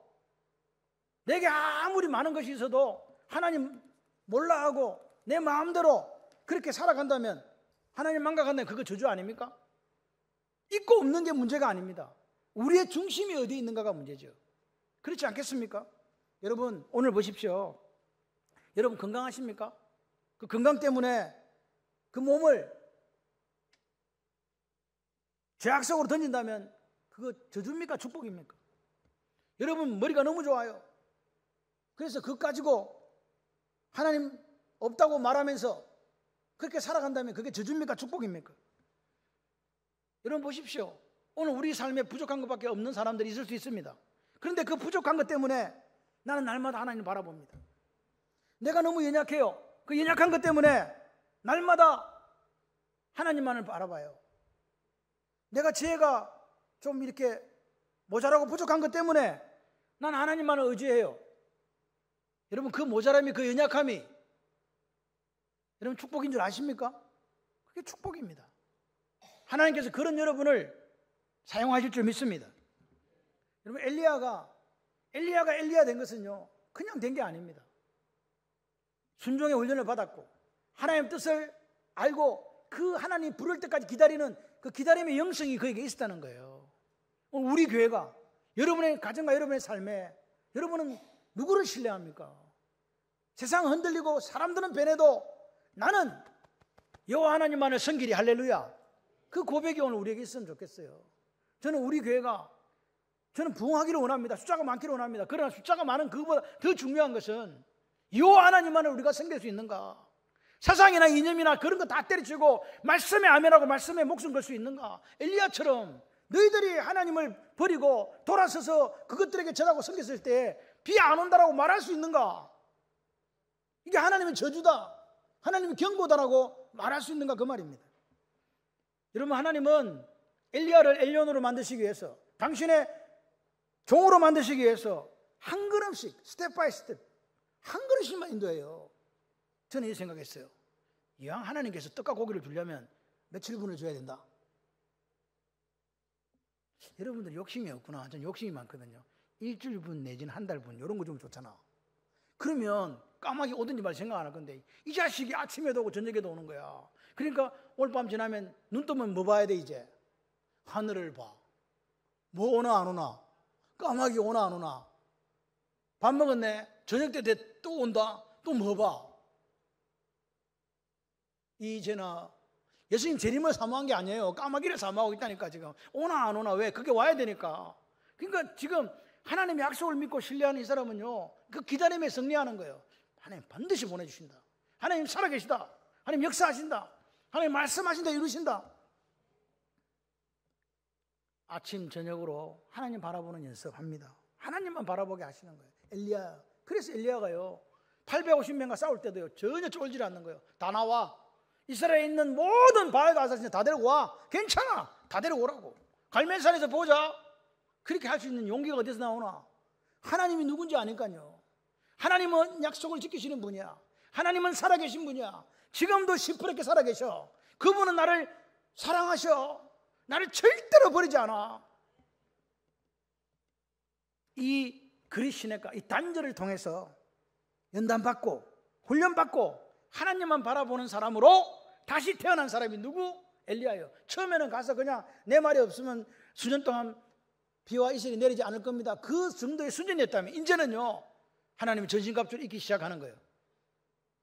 내게 아무리 많은 것이 있어도 하나님 몰라 하고 내 마음대로 그렇게 살아간다면 하나님 망각한다면 그거 저주 아닙니까? 있고 없는 게 문제가 아닙니다. 우리의 중심이 어디에 있는가가 문제죠. 그렇지 않겠습니까? 여러분 오늘 보십시오. 여러분 건강하십니까? 그 건강 때문에 그 몸을 죄악 속으로 던진다면 그거 저주입니까? 축복입니까? 여러분 머리가 너무 좋아요. 그래서 그거 가지고 하나님 없다고 말하면서 그렇게 살아간다면 그게 저주입니까? 축복입니까? 여러분 보십시오. 오늘 우리 삶에 부족한 것밖에 없는 사람들이 있을 수 있습니다. 그런데 그 부족한 것 때문에 나는 날마다 하나님을 바라봅니다. 내가 너무 연약해요. 그 연약한 것 때문에 날마다 하나님만을 바라봐요. 내가 지혜가 좀 이렇게 모자라고 부족한 것 때문에 난 하나님만을 의지해요. 여러분 그 모자람이 그 연약함이 여러분 축복인 줄 아십니까? 그게 축복입니다. 하나님께서 그런 여러분을 사용하실 줄 믿습니다. 여러분 엘리야가 엘리야 된 것은요 그냥 된 게 아닙니다. 순종의 훈련을 받았고 하나님의 뜻을 알고 그 하나님 부를 때까지 기다리는 그 기다림의 영성이 그에게 있었다는 거예요. 우리 교회가 여러분의 가정과 여러분의 삶에 여러분은 누구를 신뢰합니까? 세상 흔들리고 사람들은 변해도 나는 여호와 하나님만을 섬기리 할렐루야. 그 고백이 오늘 우리에게 있으면 좋겠어요. 저는 우리 교회가 저는 부흥하기를 원합니다. 숫자가 많기를 원합니다. 그러나 숫자가 많은 그것보다 더 중요한 것은 여호와 하나님만을 우리가 섬길 수 있는가? 사상이나 이념이나 그런 거 다 때려치고 말씀에 아멘하고 말씀에 목숨 걸 수 있는가? 엘리야처럼 너희들이 하나님을 버리고 돌아서서 그것들에게 절하고 섬겼을 때 비 안 온다라고 말할 수 있는가? 이게 하나님의 저주다, 하나님의 경고다라고 말할 수 있는가 그 말입니다. 여러분 하나님은 엘리야를 엘리온으로 만드시기 위해서 당신의 종으로 만드시기 위해서 한 걸음씩 스텝 바이 스텝 한 걸음씩만 인도해요. 저는 이 생각했어요. 이왕 하나님께서 떡과 고기를 주려면 며칠 분을 줘야 된다. 여러분들 욕심이 없구나. 전 욕심이 많거든요. 일주일 분 내지는 한 달 분 이런 거 좀 좋잖아. 그러면 까마귀 오든지 말 생각 안 할 건데 이 자식이 아침에도 오고 저녁에도 오는 거야. 그러니까 오늘 밤 지나면 눈 뜨면 뭐 봐야 돼 이제? 하늘을 봐. 뭐 오나 안 오나? 까마귀 오나 안 오나? 밥 먹었네? 저녁 때 또 온다? 또 뭐 봐? 이제나 예수님 재림을 사모한 게 아니에요. 까마귀를 사모하고 있다니까 지금. 오나 안 오나? 왜? 그게 와야 되니까. 그러니까 지금 하나님의 약속을 믿고 신뢰하는 이 사람은요 그 기다림에 승리하는 거예요. 하나님 반드시 보내주신다. 하나님 살아계시다. 하나님 역사하신다. 하나님 말씀하신다. 이루신다. 아침 저녁으로 하나님 바라보는 연습합니다. 하나님만 바라보게 하시는 거예요. 엘리야. 그래서 엘리야가요 850명과 싸울 때도요, 전혀 쫄지 않는 거예요. 다 나와. 이스라엘에 있는 모든 바알 가사신 다 데리고 와. 괜찮아. 다 데리고 오라고. 갈멜산에서 보자. 그렇게 할 수 있는 용기가 어디서 나오나? 하나님이 누군지 아니까요. 하나님은 약속을 지키시는 분이야. 하나님은 살아계신 분이야. 지금도 시퍼렇게 살아계셔. 그분은 나를 사랑하셔. 나를 절대로 버리지 않아. 이 그리시네가 이 단절을 통해서 연단받고 훈련받고 하나님만 바라보는 사람으로 다시 태어난 사람이 누구? 엘리야예요. 처음에는 가서 그냥 내 말이 없으면 수년 동안 비와 이슬이 내리지 않을 겁니다. 그 정도의 수준이었다면 이제는요, 하나님이 전신갑주를 입기 시작하는 거예요.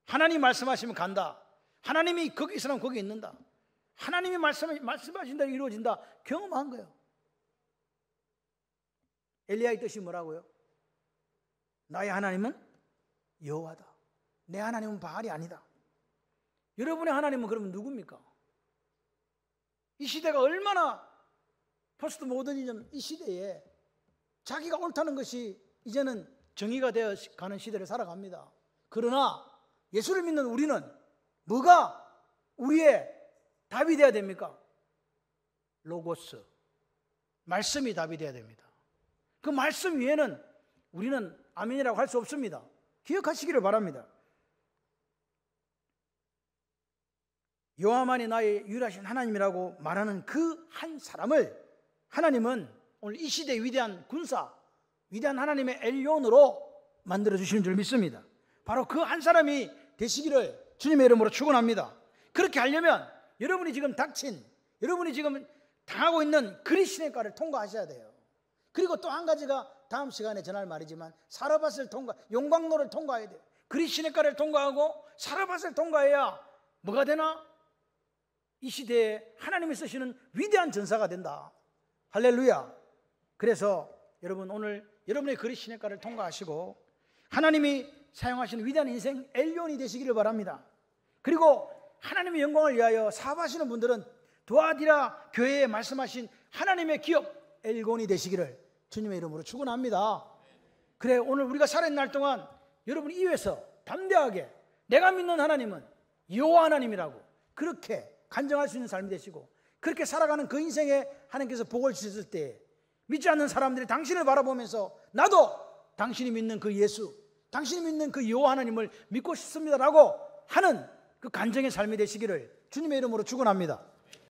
하나님 말씀하시면 간다. 하나님이 거기 있으면 거기 있는다. 하나님이 말씀하신 대로 이루어진다. 경험한 거예요. 엘리야의 뜻이 뭐라고요? 나의 하나님은 여호와다. 내 하나님은 바알이 아니다. 여러분의 하나님은 그러면 누굽니까? 이 시대가 얼마나 포스트 모더니즘 이 시대에 자기가 옳다는 것이 이제는 정의가 되어 가는 시대를 살아갑니다. 그러나 예수를 믿는 우리는 뭐가 우리의 답이 되어야 됩니까? 로고스, 말씀이 답이 되어야 됩니다. 그 말씀 위에는 우리는 아멘이라고 할 수 없습니다. 기억하시기를 바랍니다. 여호와만이 나의 유일하신 하나님이라고 말하는 그 한 사람을 하나님은 오늘 이 시대의 위대한 군사, 위대한 하나님의 엘리온으로 만들어주시는 줄 믿습니다. 바로 그 한 사람이 되시기를 주님의 이름으로 축원합니다. 그렇게 하려면 여러분이 지금 닥친, 여러분이 지금 당하고 있는 그리시네가를 통과하셔야 돼요. 그리고 또 한 가지가 다음 시간에 전할 말이지만 사르밧을 용광로를 통과해야 돼요. 그리시네가를 통과하고 사르밧을 통과해야 뭐가 되나? 이 시대에 하나님이 쓰시는 위대한 전사가 된다. 할렐루야. 그래서 여러분 오늘 여러분의 그리시네가를 통과하시고 하나님이 사용하시는 위대한 인생 엘리온이 되시기를 바랍니다. 그리고 하나님의 영광을 위하여 사업하시는 분들은 도아디라 교회에 말씀하신 하나님의 기업 엘곤이 되시기를 주님의 이름으로 축원합니다. 그래, 오늘 우리가 살아있는 날 동안 여러분 이외에서 담대하게 내가 믿는 하나님은 여호와 하나님이라고 그렇게 간증할 수 있는 삶이 되시고, 그렇게 살아가는 그 인생에 하나님께서 복을 주셨을 때 믿지 않는 사람들이 당신을 바라보면서 나도 당신이 믿는 그 예수, 당신이 믿는 그 여호와 하나님을 믿고 싶습니다라고 하는 그 간증의 삶이 되시기를 주님의 이름으로 축원합니다.